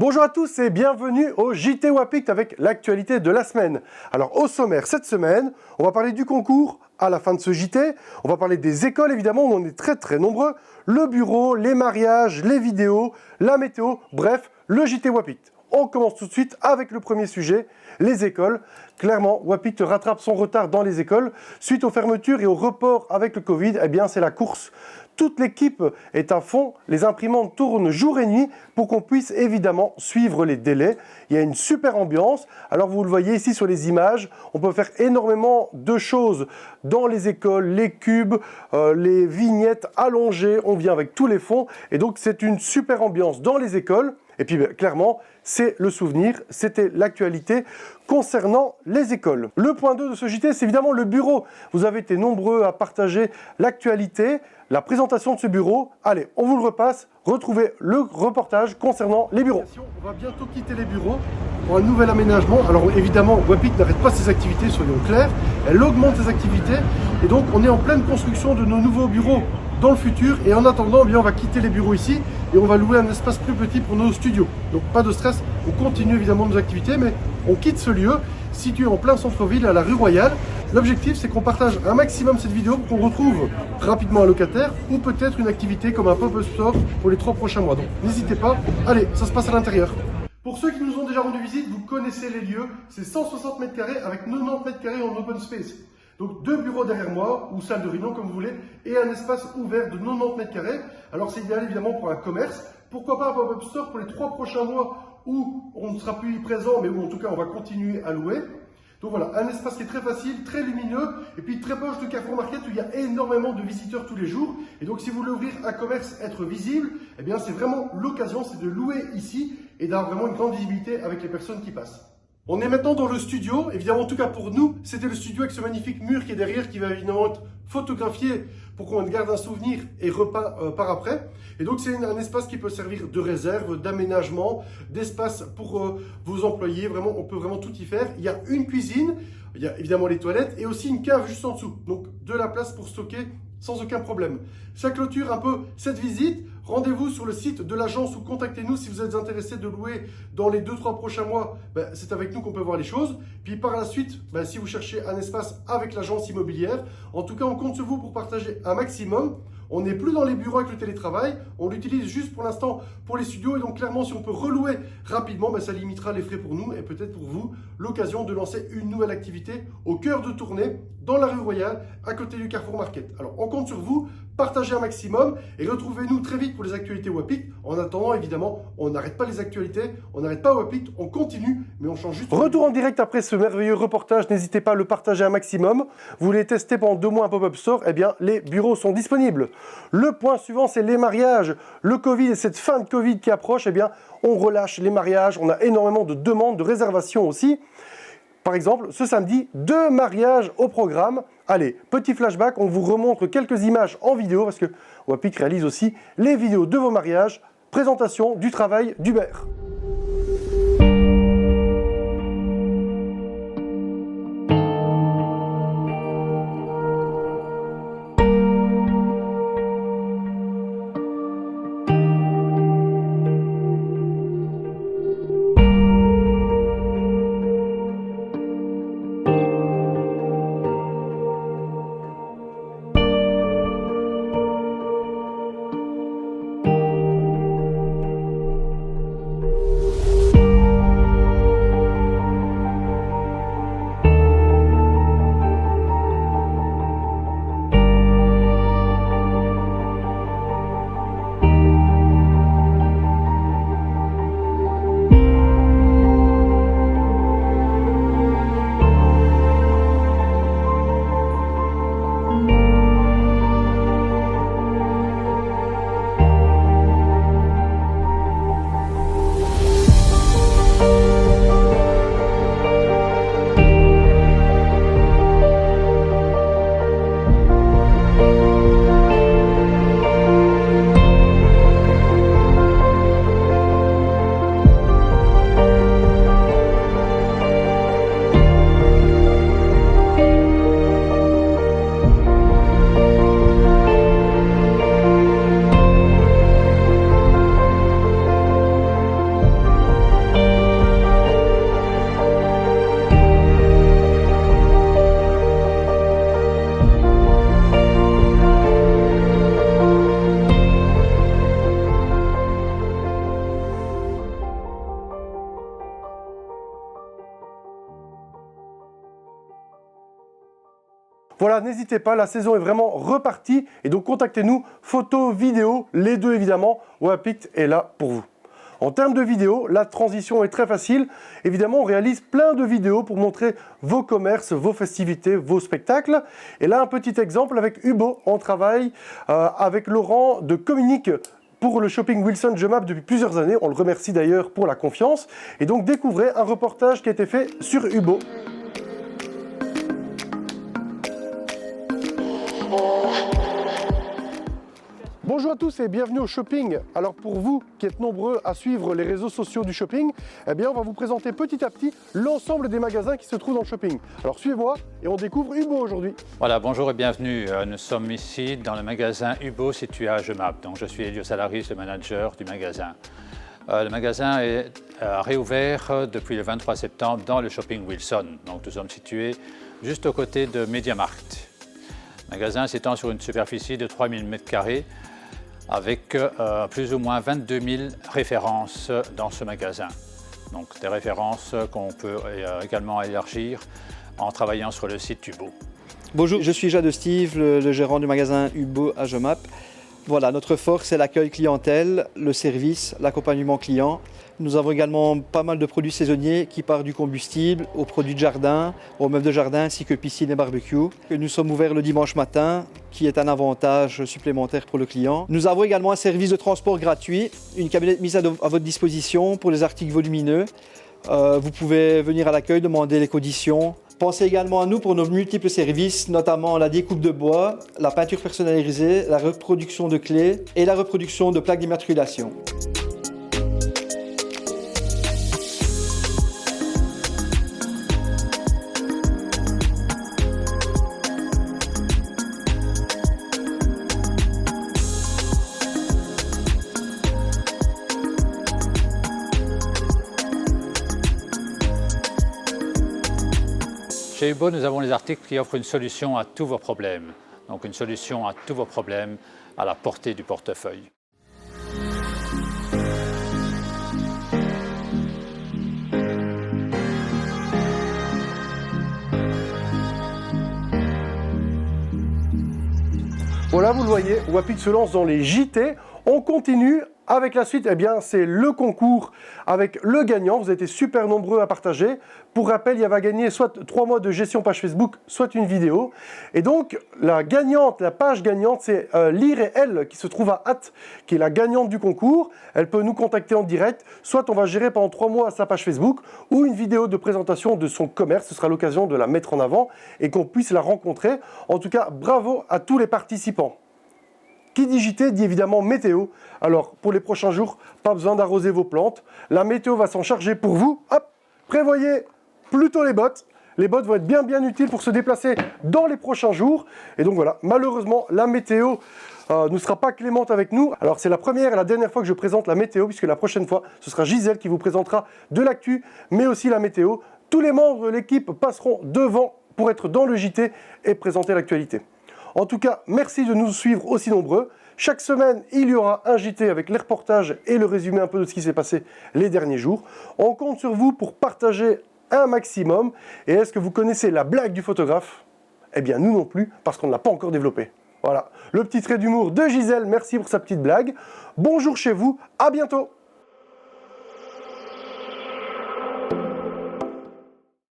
Bonjour à tous et bienvenue au JT Wapict avec l'actualité de la semaine. Alors au sommaire cette semaine, on va parler du concours à la fin de ce JT, on va parler des écoles évidemment où on est très nombreux, le bureau, les mariages, les vidéos, la météo, bref, le JT Wapict. On commence tout de suite avec le premier sujet, les écoles. Clairement, Wapict rattrape son retard dans les écoles. Suite aux fermetures et aux reports avec le Covid, eh bien c'est la course. Toute l'équipe est à fond, les imprimantes tournent jour et nuit pour qu'on puisse évidemment suivre les délais. Il y a une super ambiance. Alors vous le voyez ici sur les images, on peut faire énormément de choses dans les écoles, les cubes, les vignettes allongées, on vient avec tous les fonds. Et donc c'est une super ambiance dans les écoles. Et puis clairement, c'est le souvenir, c'était l'actualité concernant les écoles. Le point 2 de ce JT, c'est évidemment le bureau. Vous avez été nombreux à partager l'actualité, la présentation de ce bureau. Allez, on vous le repasse, retrouvez le reportage concernant les bureaux. On va bientôt quitter les bureaux pour un nouvel aménagement. Alors évidemment, Wapict n'arrête pas ses activités, soyons clairs. Elle augmente ses activités et donc on est en pleine construction de nos nouveaux bureaux dans le futur, et en attendant, eh bien, on va quitter les bureaux ici et on va louer un espace plus petit pour nos studios. Donc pas de stress, on continue évidemment nos activités, mais on quitte ce lieu situé en plein centre-ville à la rue Royale. L'objectif, c'est qu'on partage un maximum cette vidéo pour qu'on retrouve rapidement un locataire ou peut-être une activité comme un pop-up store pour les 3 prochains mois. Donc n'hésitez pas, allez, ça se passe à l'intérieur. Pour ceux qui nous ont déjà rendu visite, vous connaissez les lieux, c'est 160 mètres carrés avec 90 mètres carrés en open space. Donc 2 bureaux derrière moi, ou salle de réunion comme vous voulez, et un espace ouvert de 90 mètres carrés. Alors c'est idéal évidemment pour un commerce. Pourquoi pas un pop-up store pour les 3 prochains mois où on ne sera plus présent, mais où en tout cas on va continuer à louer. Donc voilà, un espace qui est très facile, très lumineux, et puis très proche de Carrefour Market où il y a énormément de visiteurs tous les jours. Et donc si vous voulez ouvrir un commerce, être visible, eh bien c'est vraiment l'occasion, c'est de louer ici et d'avoir vraiment une grande visibilité avec les personnes qui passent. On est maintenant dans le studio, évidemment en tout cas pour nous, c'était le studio avec ce magnifique mur qui est derrière, qui va évidemment être photographié pour qu'on garde un souvenir et repeint par après. Et donc c'est un espace qui peut servir de réserve, d'aménagement, d'espace pour vos employés, vraiment on peut vraiment tout y faire. Il y a une cuisine, il y a évidemment les toilettes et aussi une cave juste en dessous, donc de la place pour stocker sans aucun problème. Ça clôture un peu cette visite. Rendez-vous sur le site de l'agence ou contactez-nous si vous êtes intéressé de louer dans les 2-3 prochains mois. C'est avec nous qu'on peut voir les choses. Puis par la suite, si vous cherchez un espace avec l'agence immobilière, en tout cas on compte sur vous pour partager un maximum. On n'est plus dans les bureaux avec le télétravail, on l'utilise juste pour l'instant pour les studios et donc clairement si on peut relouer rapidement, ça limitera les frais pour nous et peut-être pour vous l'occasion de lancer une nouvelle activité au cœur de tournée dans la rue Royale à côté du Carrefour Market. Alors on compte sur vous, partagez un maximum et retrouvez-nous très vite pour les actualités Wapict. En attendant évidemment, on n'arrête pas les actualités, on n'arrête pas Wapict, on continue mais on change juste. Retour en direct après ce merveilleux reportage, n'hésitez pas à le partager un maximum. Vous voulez tester pendant 2 mois un pop-up store, eh bien les bureaux sont disponibles. Le point suivant, c'est les mariages. Le Covid et cette fin de Covid qui approche, eh bien, on relâche les mariages. On a énormément de demandes, de réservations aussi. Par exemple, ce samedi, 2 mariages au programme. Allez, petit flashback, on vous remontre quelques images en vidéo parce que Wapict réalise aussi les vidéos de vos mariages. Présentation du travail d'Hubert. Voilà, n'hésitez pas, la saison est vraiment repartie et donc contactez-nous, photos, vidéos, les deux évidemment, Wapict est là pour vous. En termes de vidéos, la transition est très facile. Évidemment, on réalise plein de vidéos pour montrer vos commerces, vos festivités, vos spectacles. Et là, un petit exemple avec Hubo. On travaille avec Laurent de Communique pour le shopping Wilson Je Map depuis plusieurs années. On le remercie d'ailleurs pour la confiance. Et donc, découvrez un reportage qui a été fait sur Hubo. Bonjour à tous et bienvenue au shopping. Alors pour vous qui êtes nombreux à suivre les réseaux sociaux du shopping, eh bien on va vous présenter petit à petit l'ensemble des magasins qui se trouvent dans le shopping. Alors suivez-moi et on découvre Hubo aujourd'hui. Voilà, bonjour et bienvenue. Nous sommes ici dans le magasin Hubo situé à Jemap. Donc je suis Elio Salaris, le manager du magasin. Le magasin est réouvert depuis le 23 septembre dans le shopping Wilson. Donc nous sommes situés juste aux côtés de MediaMarkt. Le magasin s'étend sur une superficie de 3000 m² avec plus ou moins 22 000 références dans ce magasin. Donc des références qu'on peut également élargir en travaillant sur le site Hubo. Bonjour, je suis Jade Steve, le gérant du magasin Hubo à Jemap. Voilà, notre force c'est l'accueil clientèle, le service, l'accompagnement client. Nous avons également pas mal de produits saisonniers qui partent du combustible aux produits de jardin, aux meubles de jardin ainsi que piscine et barbecue. Nous sommes ouverts le dimanche matin, qui est un avantage supplémentaire pour le client. Nous avons également un service de transport gratuit, une camionnette mise à votre disposition pour les articles volumineux. Vous pouvez venir à l'accueil, demander les conditions. Pensez également à nous pour nos multiples services, notamment la découpe de bois, la peinture personnalisée, la reproduction de clés et la reproduction de plaques d'immatriculation. Chez Hubo, nous avons les articles qui offrent une solution à tous vos problèmes. Donc une solution à tous vos problèmes à la portée du portefeuille. Voilà, vous le voyez, Wapict se lance dans les JT. On continue avec la suite, eh bien c'est le concours avec le gagnant. Vous avez été super nombreux à partager. Pour rappel, il y avait à gagner soit 3 mois de gestion page Facebook, soit une vidéo. Et donc la gagnante, la page gagnante, c'est Lire et Elle qui se trouve à Hatt, qui est la gagnante du concours. Elle peut nous contacter en direct. Soit on va gérer pendant 3 mois sa page Facebook ou une vidéo de présentation de son commerce. Ce sera l'occasion de la mettre en avant et qu'on puisse la rencontrer. En tout cas, bravo à tous les participants. Qui dit JT dit évidemment météo. Alors, pour les prochains jours, pas besoin d'arroser vos plantes. La météo va s'en charger pour vous. Hop, prévoyez plutôt les bottes. Les bottes vont être bien utiles pour se déplacer dans les prochains jours. Et donc voilà, malheureusement, la météo ne sera pas clémente avec nous. Alors, c'est la première et la dernière fois que je présente la météo, puisque la prochaine fois, ce sera Gisèle qui vous présentera de l'actu, mais aussi la météo. Tous les membres de l'équipe passeront devant pour être dans le JT et présenter l'actualité. En tout cas, merci de nous suivre aussi nombreux. Chaque semaine, il y aura un JT avec les reportages et le résumé un peu de ce qui s'est passé les derniers jours. On compte sur vous pour partager un maximum. Et est-ce que vous connaissez la blague du photographe? Eh bien, nous non plus, parce qu'on ne l'a pas encore développée. Voilà, le petit trait d'humour de Gisèle, merci pour sa petite blague. Bonjour chez vous, à bientôt.